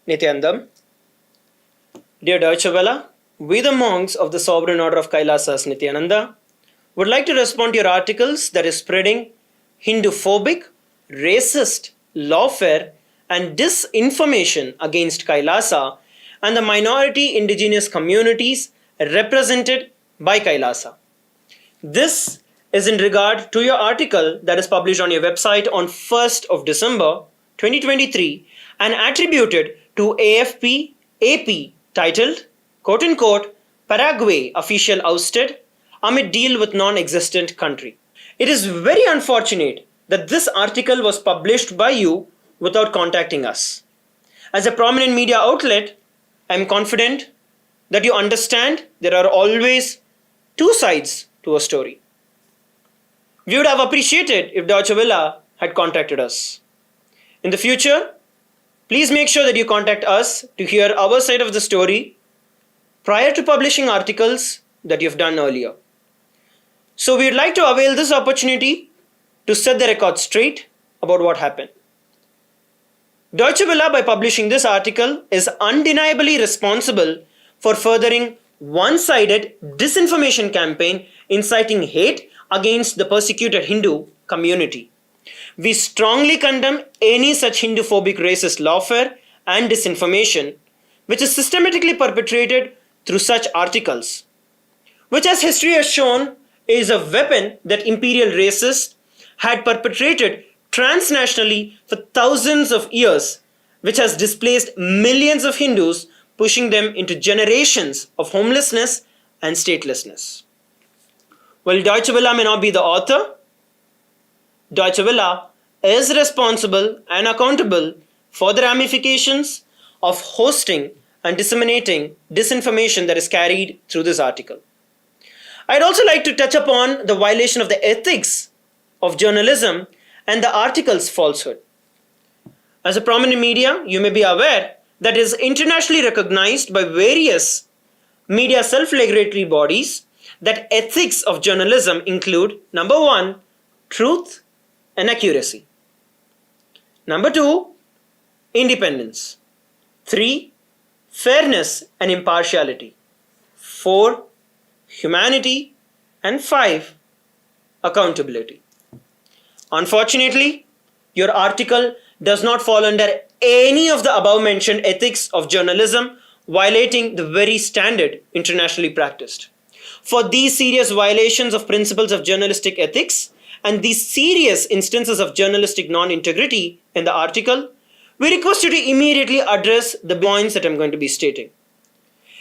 Nithyananda. Dear Deutsche Welle, we the monks of the Sovereign Order of Kailasas Nithyananda would like to respond to your articles that is spreading Hindu-phobic, racist, lawfare and disinformation against Kailasa and the minority indigenous communities represented by Kailasa. This is in regard to your article that is published on your website on 1st of December 2023 and attributed to AFP AP titled, quote-unquote, Paraguay official ousted amid deal with non-existent country. It is very unfortunate that this article was published by you without contacting us. As a prominent media outlet, I am confident that you understand there are always two sides to a story. We would have appreciated if Deutsche Welle had contacted us. In the future, please make sure that you contact us to hear our side of the story prior to publishing articles that you've done earlier. So we would like to avail this opportunity to set the record straight about what happened. Deutsche Welle, by publishing this article, is undeniably responsible for furthering one-sided disinformation campaign inciting hate against the persecuted Hindu community. We strongly condemn any such Hindu-phobic racist lawfare and disinformation which is systematically perpetrated through such articles, which as history has shown is a weapon that imperial racists had perpetrated transnationally for thousands of years, which has displaced millions of Hindus, pushing them into generations of homelessness and statelessness. While Deutsche Welle may not be the author, Deutsche Welle is responsible and accountable for the ramifications of hosting and disseminating disinformation that is carried through this article. I'd also like to touch upon the violation of the ethics of journalism and the article's falsehood. As a prominent media, you may be aware that it is internationally recognized by various media self-regulatory bodies that ethics of journalism include, number 1, truth and accuracy. Number 2, independence. 3, fairness and impartiality. 4, humanity. And 5, accountability. Unfortunately, your article does not fall under any of the above mentioned ethics of journalism, violating the very standard internationally practiced. For these serious violations of principles of journalistic ethics and these serious instances of journalistic non-integrity in the article, we request you to immediately address the points that I'm going to be stating.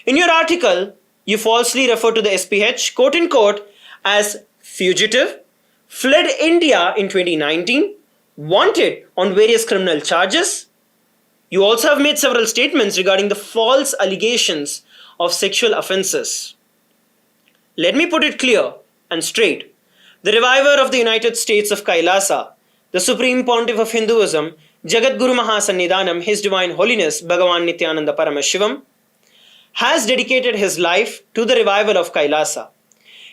In your article, you falsely refer to the SPH, quote-unquote, as fugitive, fled India in 2019, wanted on various criminal charges. You also have made several statements regarding the false allegations of sexual offenses. Let me put it clear and straight. The reviver of the United States of Kailasa, the Supreme Pontiff of Hinduism, Jagat Guru Mahasannidhanam, His Divine Holiness Bhagavan Nithyananda Paramashivam, has dedicated his life to the revival of Kailasa.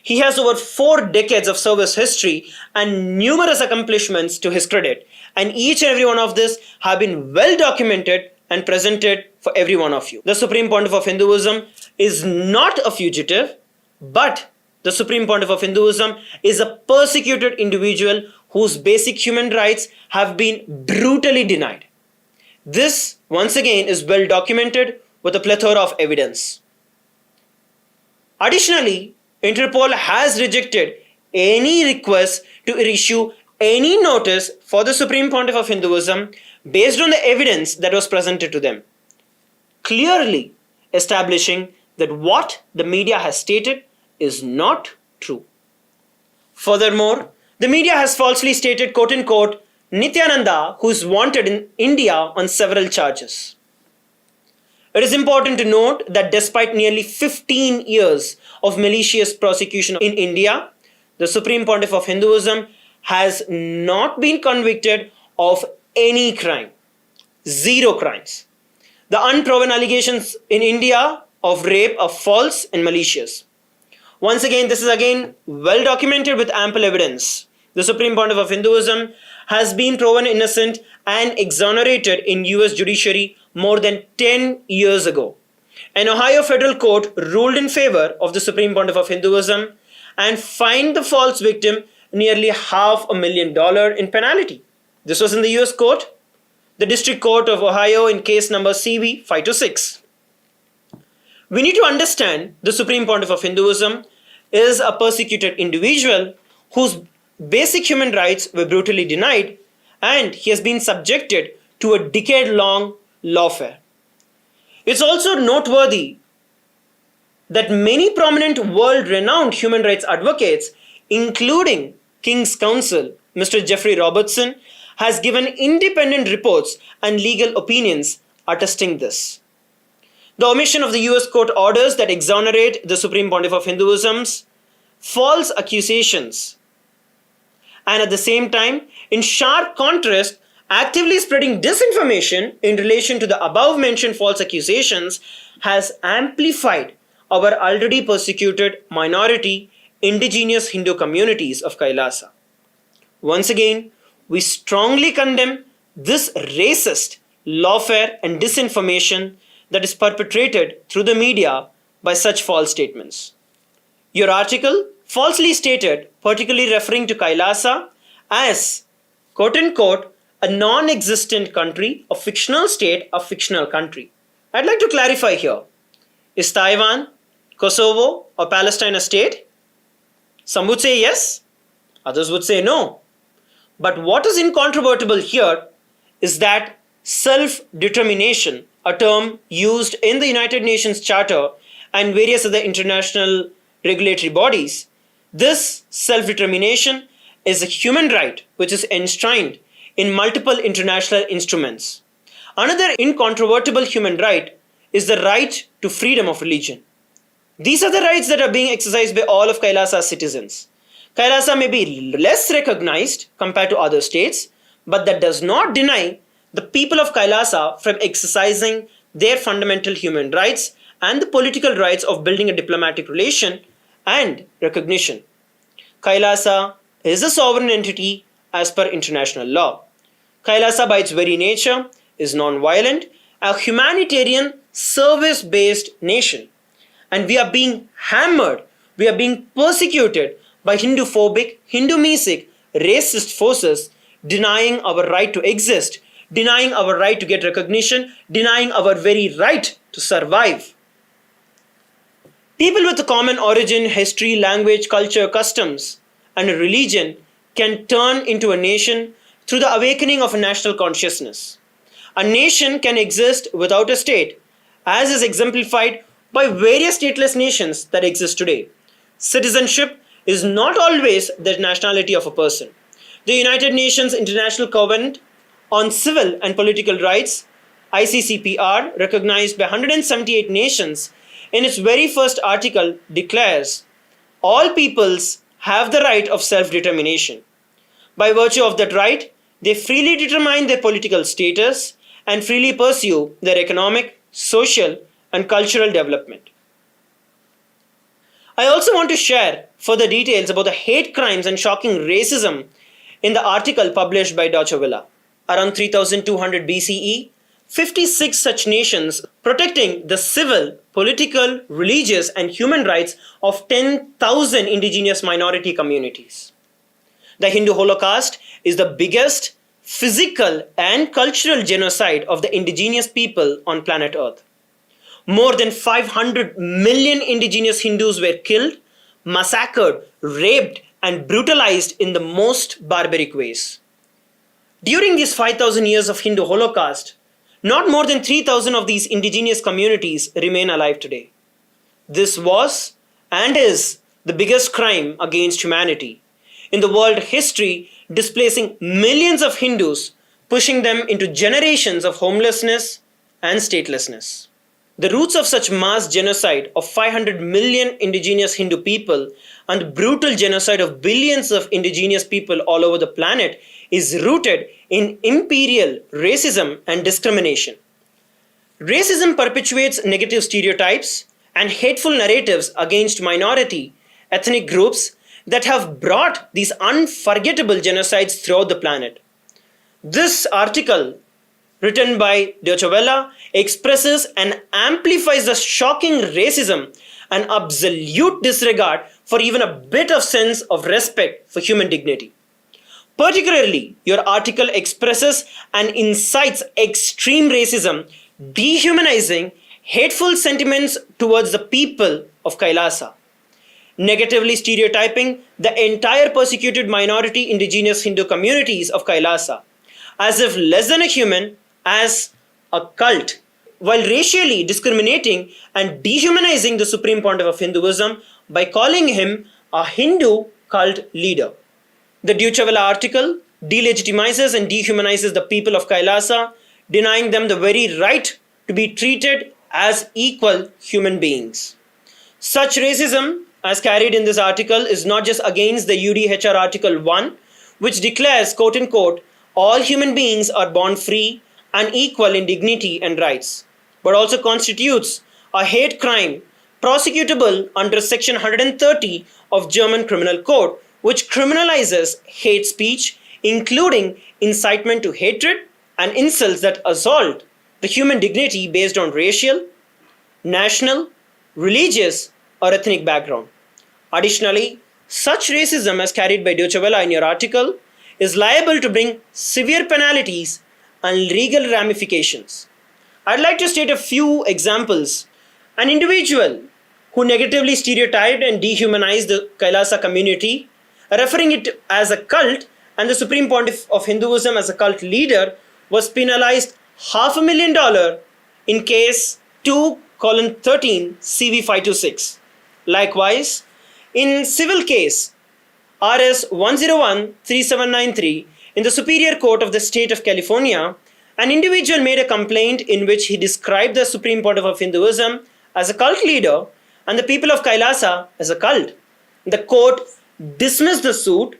He has over 4 decades of service history and numerous accomplishments to his credit, and each and every one of this have been well documented and presented for every one of you. The Supreme Pontiff of Hinduism is not a fugitive, but the Supreme Pontiff of Hinduism is a persecuted individual whose basic human rights have been brutally denied. This, once again, is well documented with a plethora of evidence. Additionally, Interpol has rejected any request to issue any notice for the Supreme Pontiff of Hinduism based on the evidence that was presented to them, clearly establishing that what the media has stated is not true. Furthermore, the media has falsely stated, quote-unquote, Nithyananda, who is wanted in India on several charges. It is important to note that despite nearly 15 years of malicious prosecution in India, the Supreme Pontiff of Hinduism has not been convicted of any crime. 0 crimes. The unproven allegations in India of rape are false and malicious. Once again, this is again well documented with ample evidence. The Supreme Pontiff of Hinduism has been proven innocent and exonerated in US judiciary more than 10 years ago. An Ohio federal court ruled in favor of the Supreme Pontiff of Hinduism and fined the false victim nearly $500,000 in penalty. This was in the US court, the District Court of Ohio in case number CB 526. We need to understand the Supreme Pontiff of Hinduism is a persecuted individual whose basic human rights were brutally denied, and he has been subjected to a decade-long lawfare. It's also noteworthy that many prominent world-renowned human rights advocates, including King's Counsel, Mr. Jeffrey Robertson, has given independent reports and legal opinions attesting this. The omission of the US court orders that exonerate the Supreme Pontiff of Hinduism's false accusations, and at the same time, in sharp contrast, actively spreading disinformation in relation to the above-mentioned false accusations has amplified our already persecuted minority indigenous Hindu communities of Kailasa. Once again, we strongly condemn this racist lawfare and disinformation that is perpetrated through the media by such false statements. Your article falsely stated, particularly referring to Kailasa as, quote-unquote, a non-existent country, a fictional state, a fictional country. I'd like to clarify here. Is Taiwan, Kosovo, or Palestine a state? Some would say yes, others would say no. But what is incontrovertible here is that self-determination, a term used in the United Nations Charter and various other international regulatory bodies, this self-determination is a human right which is enshrined in multiple international instruments. Another incontrovertible human right is the right to freedom of religion. These are the rights that are being exercised by all of Kailasa's citizens. Kailasa may be less recognized compared to other states, but that does not deny the people of Kailasa from exercising their fundamental human rights and the political rights of building a diplomatic relation and recognition. Kailasa is a sovereign entity as per international law. Kailasa by its very nature is non-violent, a humanitarian service-based nation. And we are being hammered, we are being persecuted by Hindu-phobic, Hindu-mesic, racist forces denying our right to exist, denying our right to get recognition, denying our very right to survive. People with a common origin, history, language, culture, customs, and a religion can turn into a nation through the awakening of a national consciousness. A nation can exist without a state, as is exemplified by various stateless nations that exist today. Citizenship is not always the nationality of a person. The United Nations International Covenant on Civil and Political Rights, ICCPR, recognized by 178 nations, in its very first article declares, all peoples have the right of self-determination. By virtue of that right, they freely determine their political status and freely pursue their economic, social, and cultural development. I also want to share further details about the hate crimes and shocking racism in the article published by Deutsche Welle. Around 3200 BCE, 56 such nations protecting the civil, political, religious, and human rights of 10,000 indigenous minority communities. The Hindu Holocaust is the biggest physical and cultural genocide of the indigenous people on planet Earth. More than 500 million indigenous Hindus were killed, massacred, raped, and brutalized in the most barbaric ways. During these 5,000 years of Hindu Holocaust, not more than 3,000 of these indigenous communities remain alive today. This was and is the biggest crime against humanity in the world history, displacing millions of Hindus, pushing them into generations of homelessness and statelessness. The roots of such mass genocide of 500 million indigenous Hindu people and the brutal genocide of billions of indigenous people all over the planet is rooted in imperial racism and discrimination. Racism perpetuates negative stereotypes and hateful narratives against minority ethnic groups that have brought these unforgettable genocides throughout the planet. This article written by Deutsche Welle, expresses and amplifies the shocking racism and absolute disregard for even a bit of sense of respect for human dignity. Particularly, your article expresses and incites extreme racism, dehumanizing hateful sentiments towards the people of Kailasa, negatively stereotyping the entire persecuted minority indigenous Hindu communities of Kailasa as if less than a human, as a cult, while racially discriminating and dehumanizing the Supreme Pontiff of Hinduism by calling him a Hindu cult leader. The Deutsche Welle article delegitimizes and dehumanizes the people of Kailasa, denying them the very right to be treated as equal human beings. Such racism, as carried in this article, is not just against the UDHR Article 1, which declares, quote unquote, all human beings are born free and equal in dignity and rights, but also constitutes a hate crime prosecutable under Section 130 of German Criminal Code, which criminalizes hate speech, including incitement to hatred and insults that assault the human dignity based on racial, national, religious, or ethnic background. Additionally, such racism as carried by Deutsche Welle in your article is liable to bring severe penalties and legal ramifications. I'd like to state a few examples. An individual who negatively stereotyped and dehumanized the Kailasa community, referring it as a cult, and the Supreme Pontiff of Hinduism as a cult leader, was penalized $500,000 in case 2:13 CV 526. Likewise, in civil case RS 1013793 in the Superior Court of the State of California, an individual made a complaint in which he described the Supreme Pontiff of Hinduism as a cult leader and the people of Kailasa as a cult. The court dismissed the suit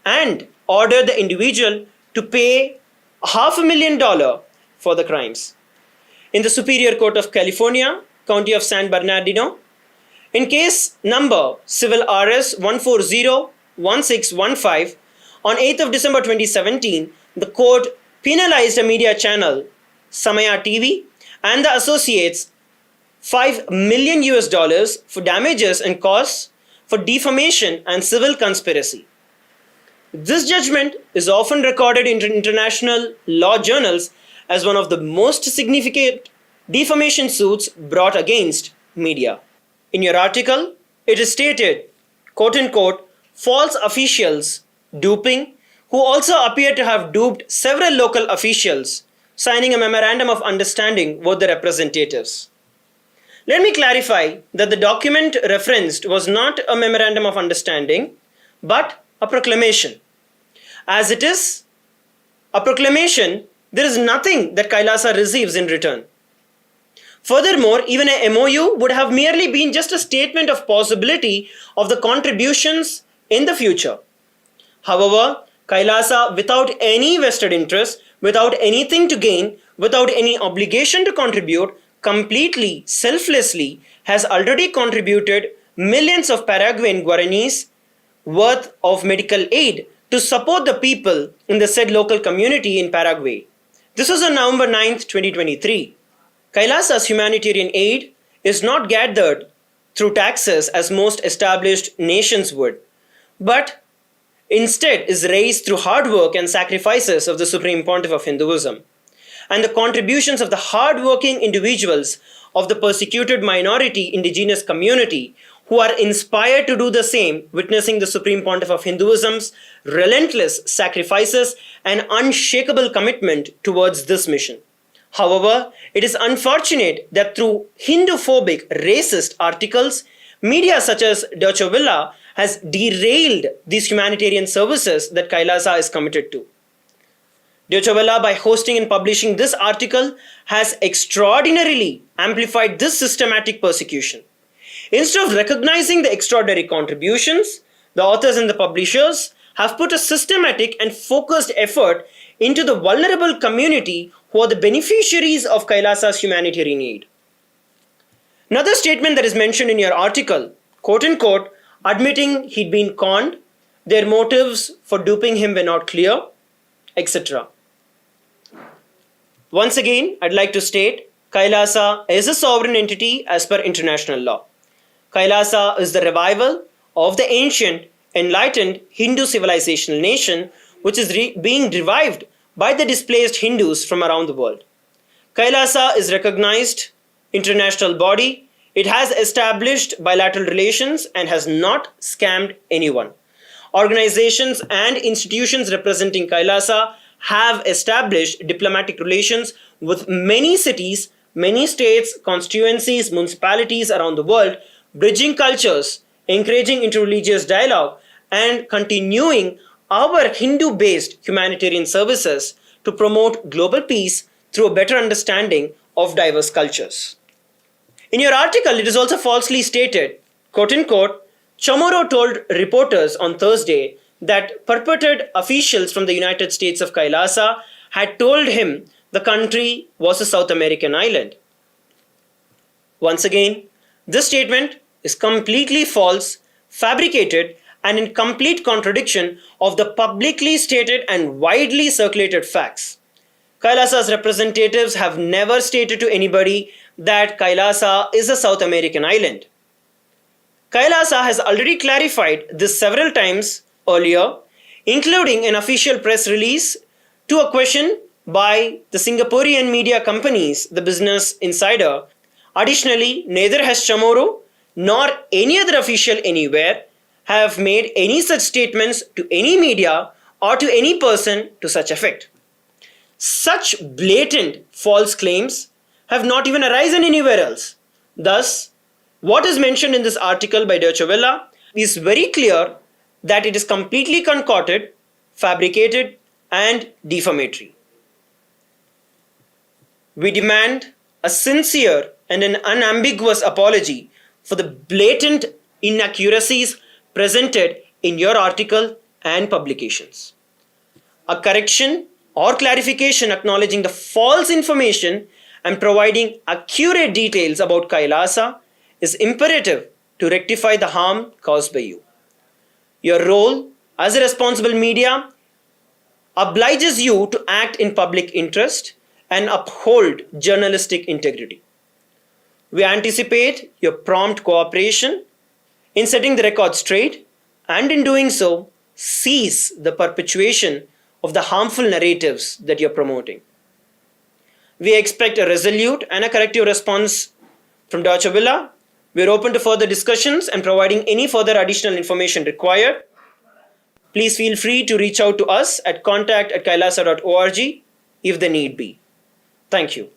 and ordered the individual to pay $500,000 for the crimes. In the Superior Court of California, County of San Bernardino, in case number Civil RS 1401615, on 8th of December 2017, the court penalized a media channel, Samaya TV, and the associates $5 million for damages and costs for defamation and civil conspiracy. This judgment is often recorded in international law journals as one of the most significant defamation suits brought against media. In your article, it is stated, quote unquote, false officials duping, who also appear to have duped several local officials, signing a memorandum of understanding with the representatives. Let me clarify that the document referenced was not a memorandum of understanding, but a proclamation. As it is a proclamation, there is nothing that Kailasa receives in return. Furthermore, even a MOU would have merely been just a statement of possibility of the contributions in the future. However, Kailasa, without any vested interest, without anything to gain, without any obligation to contribute, completely, selflessly, has already contributed millions of Paraguayan Guaranis worth of medical aid to support the people in the said local community in Paraguay. This was on November 9th, 2023. Kailasa's humanitarian aid is not gathered through taxes as most established nations would, but instead is raised through hard work and sacrifices of the Supreme Pontiff of Hinduism, and the contributions of the hard-working individuals of the persecuted minority indigenous community who are inspired to do the same, witnessing the Supreme Pontiff of Hinduism's relentless sacrifices and unshakable commitment towards this mission. However, it is unfortunate that through Hindu-phobic, racist articles, media such as Deutsche Welle has derailed these humanitarian services that Kailasa is committed to. Deutsche Welle, by hosting and publishing this article, has extraordinarily amplified this systematic persecution. Instead of recognizing the extraordinary contributions, the authors and the publishers have put a systematic and focused effort into the vulnerable community who are the beneficiaries of Kailasa's humanitarian aid. Another statement that is mentioned in your article, quote unquote, admitting he'd been conned, their motives for duping him were not clear, etc. Once again, I'd like to state Kailasa is a sovereign entity as per international law. Kailasa is the revival of the ancient, enlightened Hindu civilizational nation which is being revived by the displaced Hindus from around the world. Kailasa is recognized international body. It has established bilateral relations and has not scammed anyone. Organizations and institutions representing Kailasa have established diplomatic relations with many cities, many states, constituencies, municipalities around the world, bridging cultures, encouraging interreligious dialogue, and continuing our Hindu-based humanitarian services to promote global peace through a better understanding of diverse cultures. In your article, it is also falsely stated, quote unquote, Chamorro told reporters on Thursday that purported officials from the United States of Kailasa had told him the country was a South American island. Once again, this statement is completely false, fabricated, and in complete contradiction of the publicly stated and widely circulated facts. Kailasa's representatives have never stated to anybody that Kailasa is a South American island. Kailasa has already clarified this several times earlier, including an official press release to a question by the Singaporean media companies, the Business Insider. Additionally, neither has Chamorro nor any other official anywhere have made any such statements to any media or to any person to such effect. Such blatant false claims have not even arisen anywhere else. Thus, what is mentioned in this article by Deutsche Welle is very clear that it is completely concocted, fabricated, and defamatory. We demand a sincere and an unambiguous apology for the blatant inaccuracies presented in your article and publications. A correction or clarification acknowledging the false information and providing accurate details about Kailasa is imperative to rectify the harm caused by you. Your role as a responsible media obliges you to act in public interest and uphold journalistic integrity. We anticipate your prompt cooperation in setting the record straight and in doing so, cease the perpetuation of the harmful narratives that you're promoting. We expect a resolute and a corrective response from Deutsche Welle. We are open to further discussions and providing any further additional information required. Please feel free to reach out to us at contact@kailasa.org if the need be. Thank you.